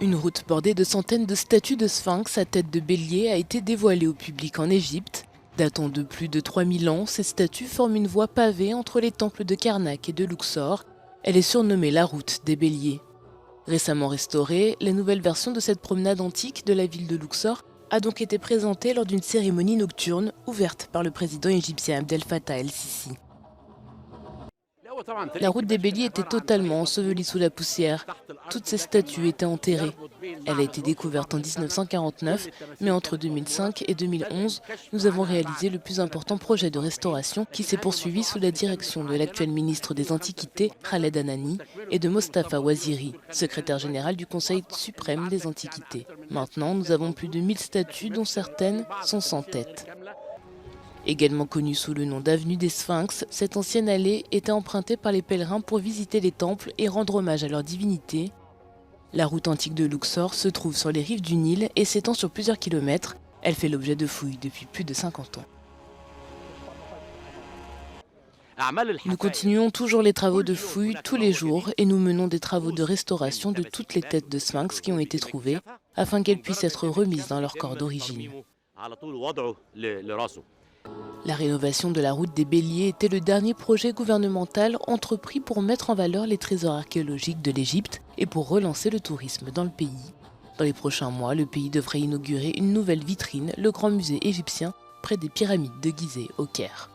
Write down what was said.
Une route bordée de centaines de statues de sphinx à tête de bélier a été dévoilée au public en Égypte. Datant de plus de 3000 ans, ces statues forment une voie pavée entre les temples de Karnak et de Luxor. Elle est surnommée la route des béliers. Récemment restaurée, la nouvelle version de cette promenade antique de la ville de Luxor a donc été présentée lors d'une cérémonie nocturne ouverte par le président égyptien Abdel Fattah el-Sisi. La route des béliers était totalement ensevelie sous la poussière. Toutes ces statues étaient enterrées. Elle a été découverte en 1949, mais entre 2005 et 2011, nous avons réalisé le plus important projet de restauration qui s'est poursuivi sous la direction de l'actuel ministre des Antiquités, Khaled Anani, et de Mostafa Waziri, secrétaire général du Conseil suprême des Antiquités. Maintenant, nous avons plus de 1000 statues dont certaines sont sans tête. Également connue sous le nom d'avenue des Sphinx, cette ancienne allée était empruntée par les pèlerins pour visiter les temples et rendre hommage à leurs divinités. La route antique de Luxor se trouve sur les rives du Nil et s'étend sur plusieurs kilomètres. Elle fait l'objet de fouilles depuis plus de 50 ans. Nous continuons toujours les travaux de fouilles tous les jours et nous menons des travaux de restauration de toutes les têtes de sphinx qui ont été trouvées afin qu'elles puissent être remises dans leur corps d'origine. La rénovation de la route des béliers était le dernier projet gouvernemental entrepris pour mettre en valeur les trésors archéologiques de l'Égypte et pour relancer le tourisme dans le pays. Dans les prochains mois, le pays devrait inaugurer une nouvelle vitrine, le Grand Musée égyptien, près des pyramides de Gizeh au Caire.